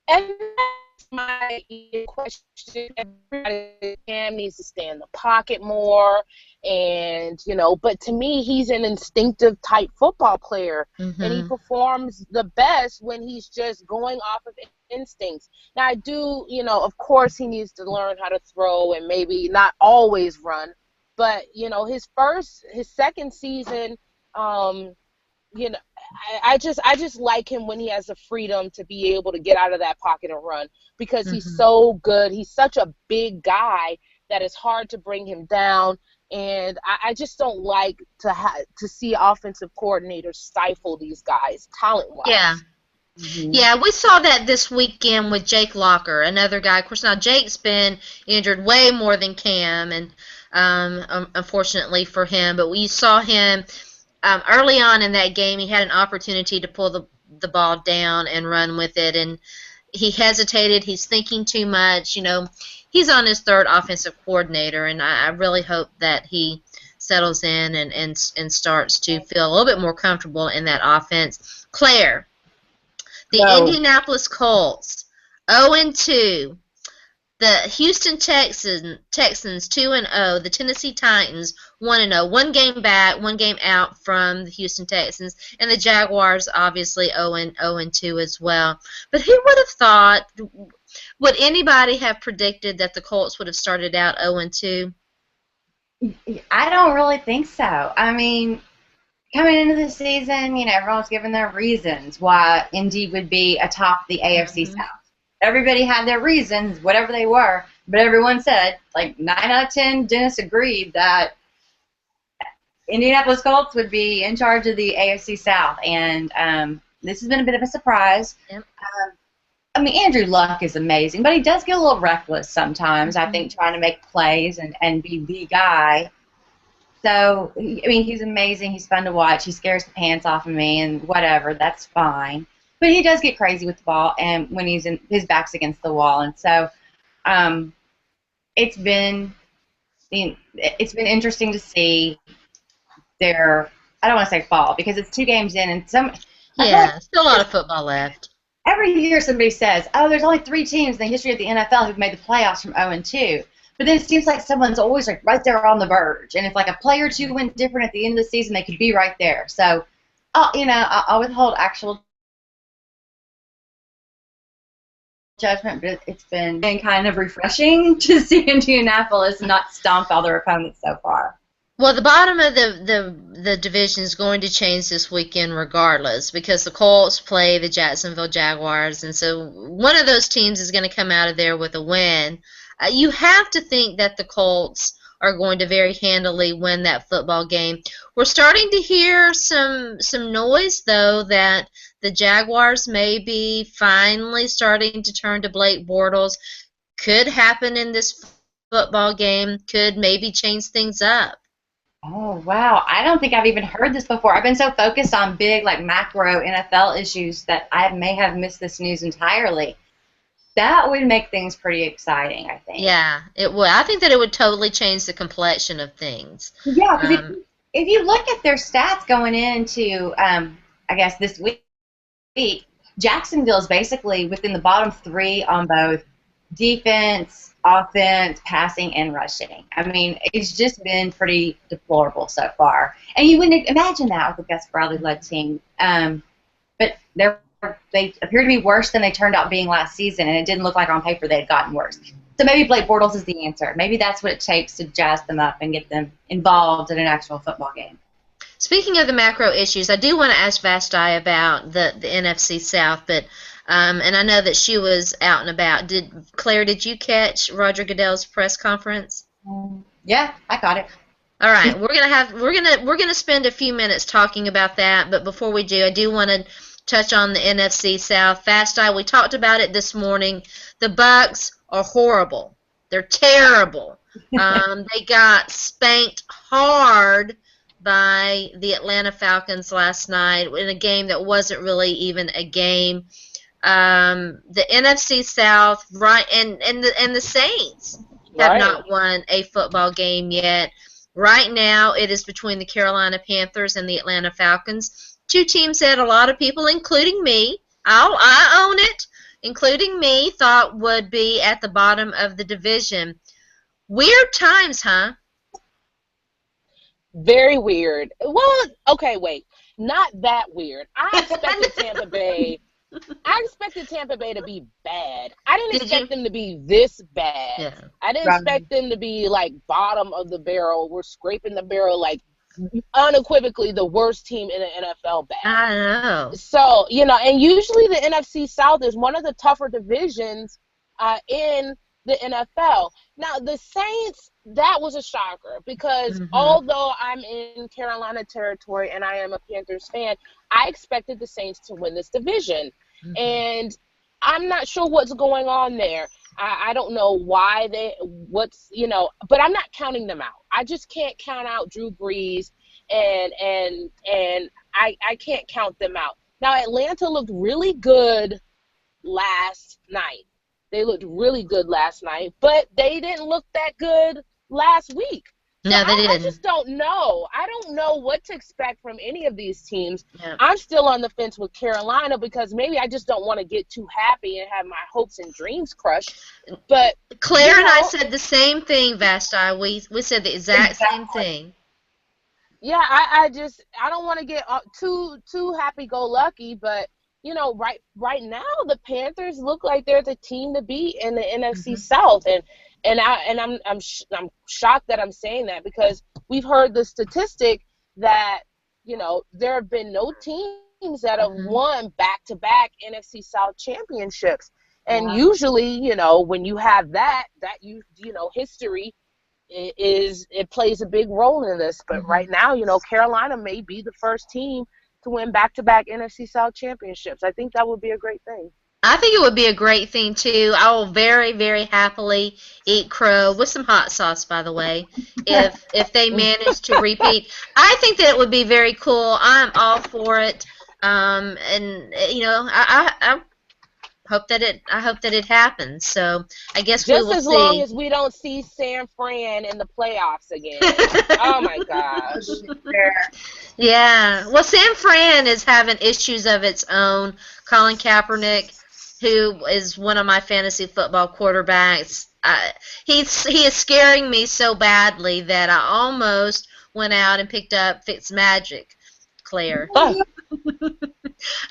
And that's my question. Everybody, Cam needs to stay in the pocket more, and but to me, he's an instinctive type football player, and he performs the best when he's just going off of instincts. Now, I do, of course, he needs to learn how to throw and maybe not always run. But his second season, I just like him when he has the freedom to be able to get out of that pocket and run, because he's so good. He's such a big guy that it's hard to bring him down, and I just don't like to see offensive coordinators stifle these guys talent-wise. Yeah. Mm-hmm. Yeah, we saw that this weekend with Jake Locker, another guy. Of course, now Jake's been injured way more than Cam, and unfortunately for him. But we saw him early on in that game. He had an opportunity to pull the ball down and run with it, and he hesitated. He's thinking too much. He's on his third offensive coordinator, and I really hope that he settles in and starts to feel a little bit more comfortable in that offense. Claire, the Indianapolis Colts, 0-2. The Houston Texans 2-0, the Tennessee Titans 1-0, one game back, one game out from the Houston Texans, and the Jaguars obviously 0-2 as well. But who would have thought? Would anybody have predicted that the Colts would have started out 0-2? I don't really think so. I mean, coming into the season, everyone's giving their reasons why Indy would be atop the AFC South. Everybody had their reasons, whatever they were, but everyone said, like 9 out of 10 dentists agreed that Indianapolis Colts would be in charge of the AFC South, and this has been a bit of a surprise. Yep. I mean, Andrew Luck is amazing, but he does get a little reckless sometimes, I think, trying to make plays and be the guy. So, I mean, he's amazing. He's fun to watch. He scares the pants off of me and whatever. That's fine. But he does get crazy with the ball, and when his back's against the wall, and so it's been interesting to see their, I don't want to say fall because it's 2 games in, and still a lot of football left. Every year somebody says, "Oh, there's only 3 teams in the history of the NFL who've made the playoffs from 0-2." But then it seems like someone's always like right there on the verge, and if like a play or 2 went different at the end of the season, they could be right there. So, I'll withhold actual judgment, but it's been kind of refreshing to see Indianapolis not stomp all their opponents so far. Well, the bottom of the division is going to change this weekend regardless because the Colts play the Jacksonville Jaguars, and so one of those teams is going to come out of there with a win. You have to think that the Colts are going to very handily win that football game. We're starting to hear some noise, though, that the Jaguars may be finally starting to turn to Blake Bortles. Could happen in this football game. Could maybe change things up. Oh, wow. I don't think I've even heard this before. I've been so focused on big, like, macro NFL issues that I may have missed this news entirely. That would make things pretty exciting, I think. Yeah, it would. I think that it would totally change the complexion of things. Yeah, because if you look at their stats going into, I guess, this week, Jacksonville is basically within the bottom 3 on both defense, offense, passing, and rushing. I mean, it's just been pretty deplorable so far. And you wouldn't imagine that with a Gus Bradley-led team. But they appear to be worse than they turned out being last season, and it didn't look like on paper they had gotten worse. So maybe Blake Bortles is the answer. Maybe that's what it takes to jazz them up and get them involved in an actual football game. Speaking of the macro issues, I do want to ask Vashti about the NFC South, but and I know that she was out and about. Claire, did you catch Roger Goodell's press conference? Yeah, I caught it. All right, we're gonna spend a few minutes talking about that, but before we do, I do want to touch on the NFC South. Vashti, we talked about it this morning. The Bucs are horrible. They're terrible. They got spanked hard by the Atlanta Falcons last night in a game that wasn't really even a game. The NFC South, right, and the Saints have not won a football game yet. Right now, it is between the Carolina Panthers and the Atlanta Falcons. 2 teams that a lot of people, including me, I own it, including me, thought would be at the bottom of the division. Weird times, huh? Very weird. Well, okay, wait. Not that weird. I expected Tampa Bay to be bad. I didn't expect them to be this bad. Yeah. I didn't expect them to be like bottom of the barrel. We're scraping the barrel like unequivocally the worst team in the NFL bad. I know. So, and usually the NFC South is one of the tougher divisions in the NFL. Now, the Saints, that was a shocker because although I'm in Carolina territory and I am a Panthers fan, I expected the Saints to win this division. And I'm not sure what's going on there. I don't know why but I'm not counting them out. I just can't count out Drew Brees, and I can't count them out. Now, Atlanta looked really good last night. They looked really good last night, but they didn't look that good last week. So No, they I didn't. just don't know. I don't know what to expect from any of these teams. Yeah. I'm still on the fence with Carolina because maybe I just don't want to get too happy and have my hopes and dreams crushed. But Claire and I said the same thing, Vashti. We said the exact same thing. Yeah, I don't want to get too happy-go-lucky, but right now the Panthers look like they're the team to beat in the NFC South, and I'm shocked that I'm saying that because we've heard the statistic that there have been no teams that have won back-to-back NFC South championships, and usually when you have that history. It plays a big role in this, but right now, Carolina may be the first team to win back-to-back NFC South championships. I think that would be a great thing. I think it would be a great thing too. I will very, very happily eat crow with some hot sauce, by the way, if they manage to repeat. I think that it would be very cool. I'm all for it, and I hope that it happens. So I guess we will see. Just as long as we don't see San Fran in the playoffs again. Oh my gosh. Yeah. Well, San Fran is having issues of its own. Colin Kaepernick, who is one of my fantasy football quarterbacks, he is scaring me so badly that I almost went out and picked up Fitzmagic, Claire. Oh.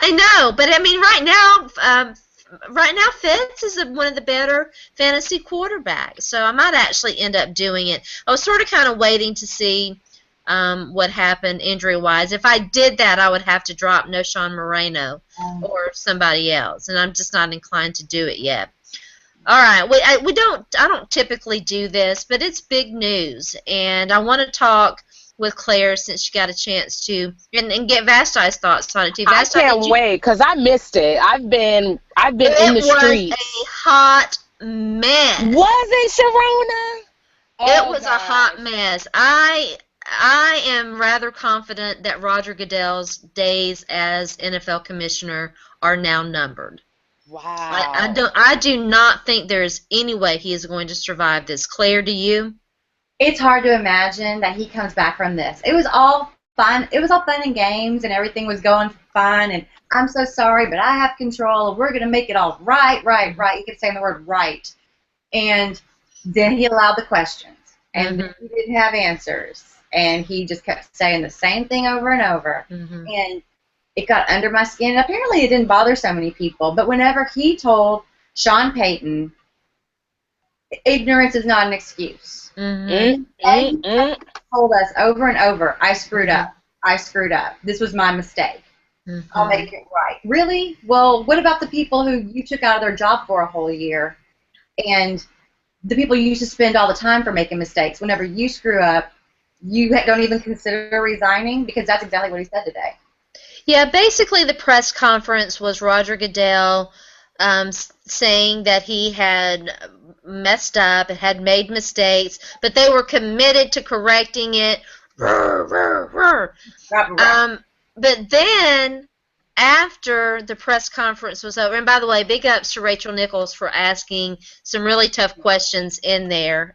I know, but I mean, right now, Fitz is one of the better fantasy quarterbacks, so I might actually end up doing it. I was sort of kind of waiting to see what happened injury-wise. If I did that, I would have to drop Noshawn Moreno or somebody else, and I'm just not inclined to do it yet. All right, I don't typically do this, but it's big news, and I want to talk with Claire since she got a chance to and get Vashti's thoughts on it too. Vashti, I can't wait because I missed it. I've been in the streets. It was a hot mess. Was it, Sharona? It was a hot mess. I am rather confident that Roger Goodell's days as NFL commissioner are now numbered. Wow. I do not think there is any way he is going to survive this. Claire, do you? It's hard to imagine that he comes back from this. It was all fun. It was all fun and games, and everything was going fine. And I'm so sorry, but I have control. We're going to make it all right. You kept saying the word right. And then he allowed the questions, and then he didn't have answers. And he just kept saying the same thing over and over. And it got under my skin. Apparently it didn't bother so many people. But whenever he told Sean Payton, ignorance is not an excuse. And he told us over and over, I screwed up. This was my mistake. I'll make it right. Really? Well, what about the people who you took out of their job for a whole year? And the people you used to spend all the time for making mistakes. Whenever you screw up, you don't even consider resigning? Because that's exactly what he said today. Yeah, basically the press conference was Roger Goodell saying that he had messed up and had made mistakes, but they were committed to correcting it. But then after the press conference was over, and by the way, big ups to Rachel Nichols for asking some really tough questions in there.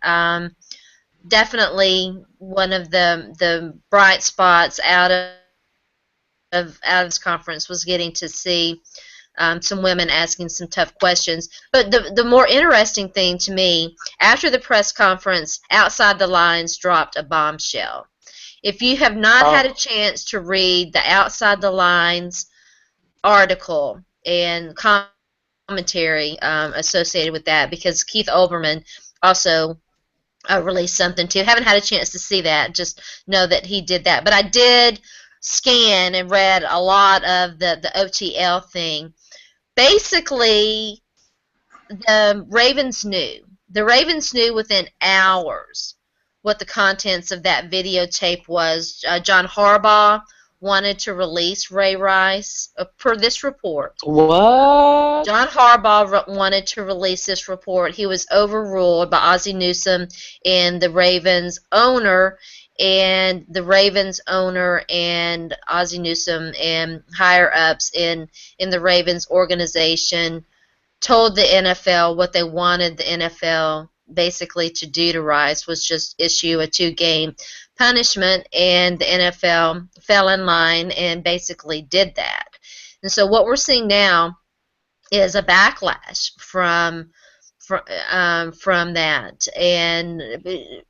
Definitely one of the bright spots out of this conference was getting to see some women asking some tough questions. But the more interesting thing to me, after the press conference, Outside the Lines dropped a bombshell. If you have not had a chance to read the Outside the Lines article and commentary associated with that, because Keith Olbermann also released something too. Haven't had a chance to see that. Just know that he did that. But I did scan and read a lot of the OTL thing. Basically, the Ravens knew. The Ravens knew within hours what the contents of that videotape was. John Harbaugh wanted to release Ray Rice per this report. What? John Harbaugh wanted to release this report. He was overruled by Ozzie Newsome and the Ravens owner. And the Ravens owner and Ozzie Newsome and higher-ups in the Ravens organization told the NFL what they wanted the NFL basically to do to Rice was just issue a 2-game punishment, and the NFL fell in line and basically did that. And so what we're seeing now is a backlash from that, and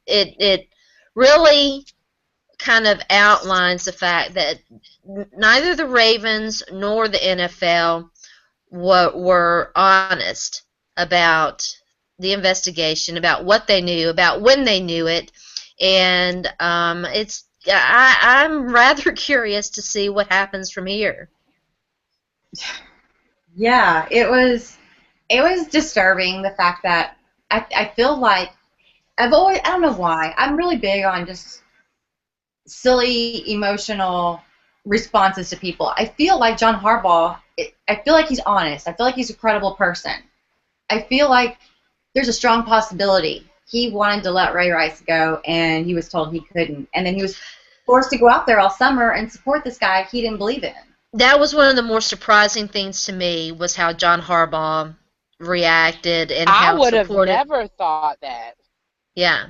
it really kind of outlines the fact that neither the Ravens nor the NFL were honest about the investigation, about what they knew, about when they knew it, and I'm rather curious to see what happens from here. Yeah, it was disturbing, the fact that I feel like I don't know why, I'm really big on just silly emotional responses to people. I feel like John Harbaugh, I feel like he's honest. I feel like he's a credible person. I feel like there's a strong possibility he wanted to let Ray Rice go, and he was told he couldn't. And then he was forced to go out there all summer and support this guy he didn't believe in. That was one of the more surprising things to me, was how John Harbaugh reacted and how I would have supportive. never thought that. Yeah.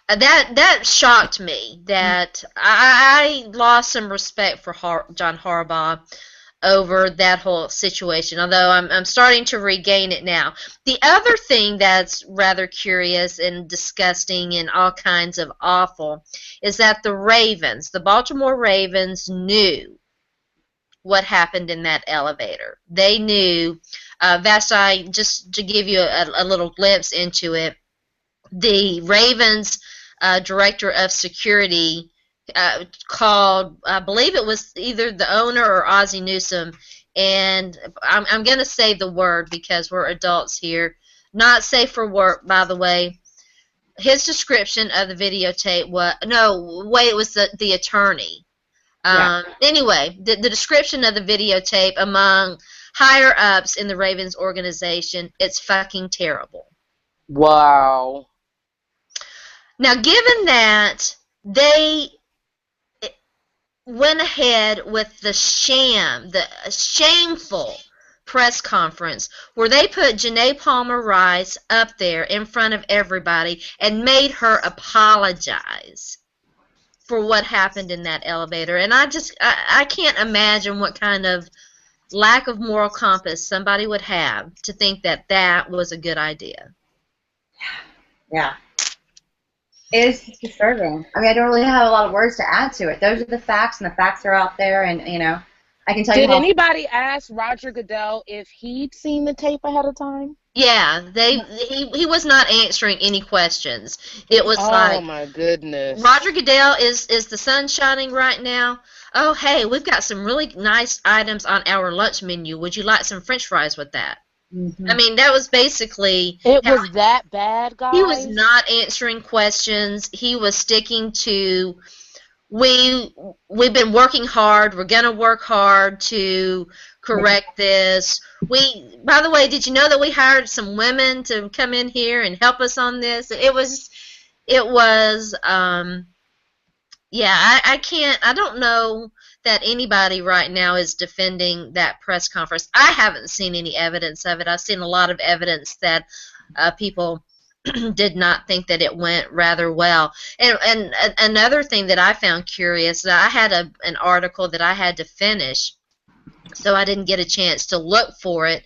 That shocked me. That I lost some respect for John Harbaugh over that whole situation, although I'm starting to regain it now. The other thing that's rather curious and disgusting and all kinds of awful is that the Baltimore Ravens, knew what happened in that elevator. They knew. Vashti, just to give you a little glimpse into it, the Ravens director of security called, I believe it was either the owner or Ozzie Newsome, and I'm going to say the word because we're adults here. Not safe for work, by the way. His description of the videotape it was the attorney. Yeah. Anyway, the description of the videotape among higher ups in the Ravens organization, it's fucking terrible. Wow. Now, given that they went ahead with the shameful press conference where they put Janae Palmer Rice up there in front of everybody and made her apologize for what happened in that elevator, and I can't imagine what kind of lack of moral compass somebody would have to think that was a good idea. Yeah. It's disturbing. I mean, I don't really have a lot of words to add to it. Those are the facts, and the facts are out there, and, I can tell you. Did anybody ask Roger Goodell if he'd seen the tape ahead of time? Yeah, he was not answering any questions. It was oh my goodness. Roger Goodell, is the sun shining right now? Oh, hey, we've got some really nice items on our lunch menu. Would you like some French fries with that? Mm-hmm. I mean, that was basically. It was that bad, guys. He was not answering questions. He was sticking to, we've been working hard. We're gonna work hard to correct this. By the way, did you know that we hired some women to come in here and help us on this? I don't know that anybody right now is defending that press conference. I haven't seen any evidence of it. I've seen a lot of evidence that people did not think that it went rather well. And another thing that I found curious, that I had an article that I had to finish, so I didn't get a chance to look for it.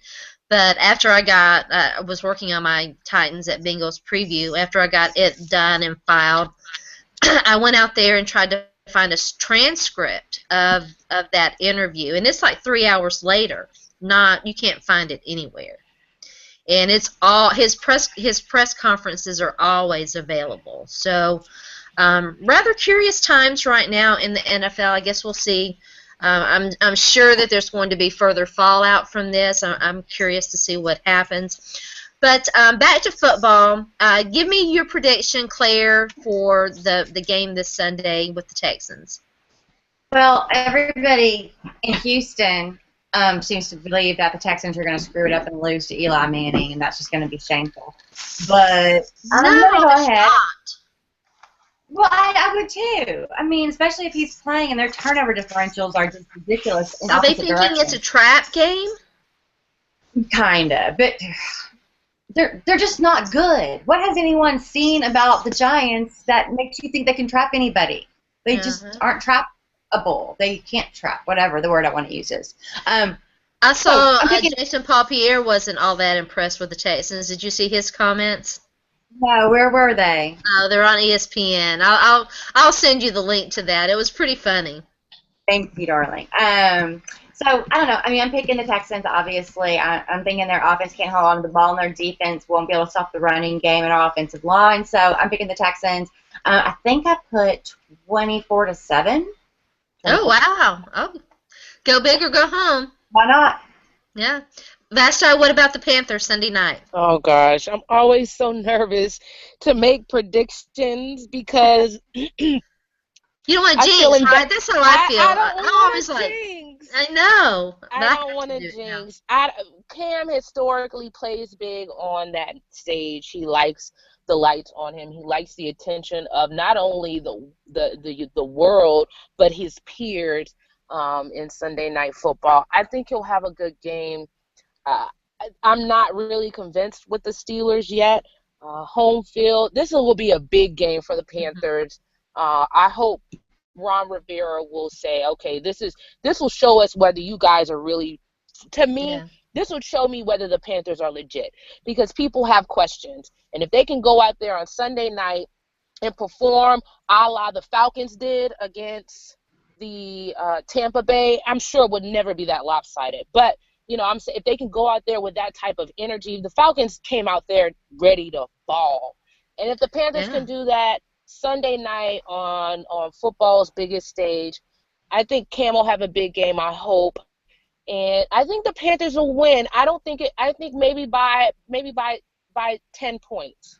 But after I was working on my Titans at Bengals preview, after I got it done and filed, I went out there and tried to find a transcript of that interview, and it's like 3 hours later. You can't find it anywhere. And it's all his press conferences are always available. So rather curious times right now in the NFL. I guess we'll see. I'm sure that there's going to be further fallout from this. I'm curious to see what happens. But back to football. Give me your prediction, Claire, for the game this Sunday with the Texans. Well, everybody in Houston seems to believe that the Texans are going to screw it up and lose to Eli Manning, and that's just going to be shameful. But I'm going to go ahead. Well, I would too. I mean, especially if he's playing and their turnover differentials are just ridiculous. Are they thinking it's a trap game? Kind of, but they're just not good. What has anyone seen about the Giants that makes you think they can trap anybody? They just aren't trappable. They can't trap, whatever the word I want to use is. I saw Jason Paul-Pierre wasn't all that impressed with the Texans. Did you see his comments? No, where were they? Oh, they're on ESPN. I'll send you the link to that. It was pretty funny. Thank you, darling. So, I don't know. I mean, I'm picking the Texans, obviously. I'm thinking their offense can't hold on to the ball, and their defense won't be able to stop the running game and our offensive line. So, I'm picking the Texans. I think I put 24-7. Oh, wow. Oh, go big or go home. Why not? Yeah. Vashti, what about the Panthers Sunday night? Oh, gosh. I'm always so nervous to make predictions because you don't want to jinx, right? That's how I feel. I don't want to jinx. I know. I don't want to jinx. Cam historically plays big on that stage. He likes the lights on him. He likes the attention of not only the world, but his peers in Sunday Night Football. I think he'll have a good game. I'm not really convinced with the Steelers yet. Home field. This will be a big game for the Panthers. I hope Ron Rivera will say, okay, this will show us whether you guys are really, to me, this will show me whether the Panthers are legit, because people have questions. And if they can go out there on Sunday night and perform a la the Falcons did against the Tampa Bay, I'm sure it would never be that lopsided. But, you know, I'm saying if they can go out there with that type of energy, the Falcons came out there ready to ball. And if the Panthers can do that Sunday night on football's biggest stage, I think Cam will have a big game, I hope. And I think the Panthers will win. I think maybe by 10 points.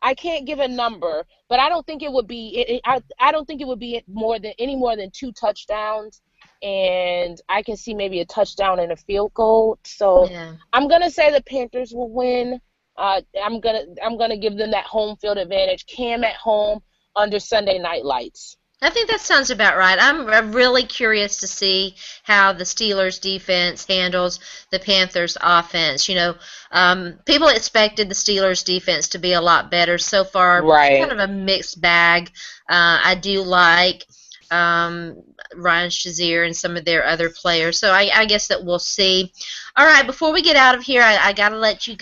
I can't give a number, but I don't think it would be I don't think it would be more than 2 touchdowns, and I can see maybe a touchdown and a field goal. So I'm going to say the Panthers will win. I'm gonna give them that home field advantage. Cam at home under Sunday night lights. I think that sounds about right. I'm really curious to see how the Steelers defense handles the Panthers offense. You know, people expected the Steelers defense to be a lot better. So far, it's kind of a mixed bag. I do like Ryan Shazier and some of their other players. So I guess that we'll see. All right, before we get out of here, I got to let you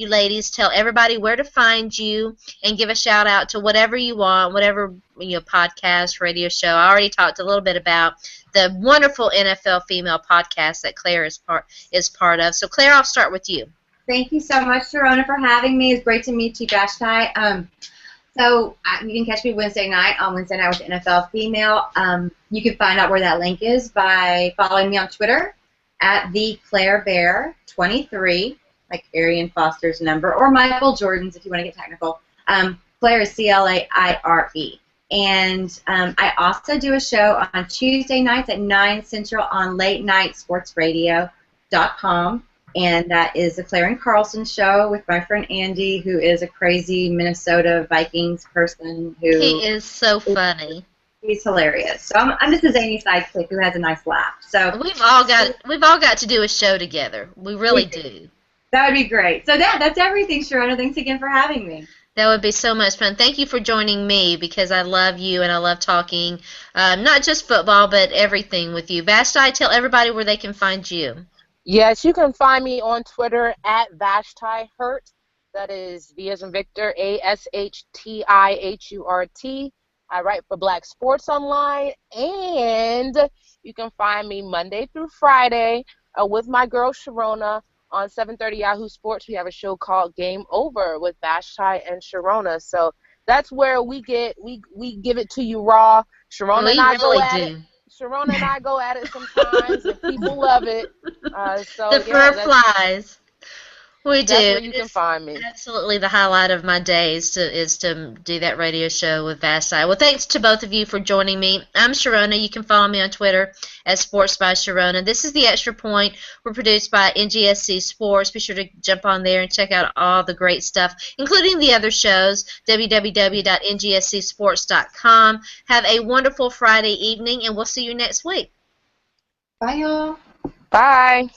ladies, tell everybody where to find you and give a shout out to whatever you want, whatever podcast, radio show. I already talked a little bit about the wonderful NFL female podcast that Claire is part of. So Claire, I'll start with you. Thank you so much, Sharona, for having me. It's great to meet you, Vashti. So you can catch me Wednesday night on Wednesday Night with NFL Female. You can find out where that link is by following me on Twitter at TheClaireBear23, like Arian Foster's number, or Michael Jordan's if you want to get technical. Claire is Claire. And I also do a show on Tuesday nights at 9 Central on LateNightSportsRadio.com. And that is the Claire and Carlson show with my friend Andy, who is a crazy Minnesota Vikings person. He is so funny. He's hilarious. So I'm just a zany sidekick who has a nice laugh. So we've all got to do a show together. We really do. That would be great. So that's everything, Sharona. Thanks again for having me. That would be so much fun. Thank you for joining me, because I love you and I love talking not just football but everything with you. Vashti, tell everybody where they can find you. Yes, you can find me on Twitter at Vashti Hurt. That is V as in Victor, ASHTIHURT. I write for Black Sports Online, and you can find me Monday through Friday with my girl Sharona on 7:30 Yahoo Sports. We have a show called Game Over with Vashti and Sharona. So that's where we give it to you raw. Sharona and I go at it. Sharona and I go at it sometimes, and people love it. The fur flies. We do. That's where you can find me. Absolutely the highlight of my day is to do that radio show with Vashti. Well, thanks to both of you for joining me. I'm Sharona. You can follow me on Twitter at Sports by Sharona. This is The Extra Point. We're produced by NGSC Sports. Be sure to jump on there and check out all the great stuff, including the other shows, www.ngscsports.com. Have a wonderful Friday evening, and we'll see you next week. Bye, y'all. Bye.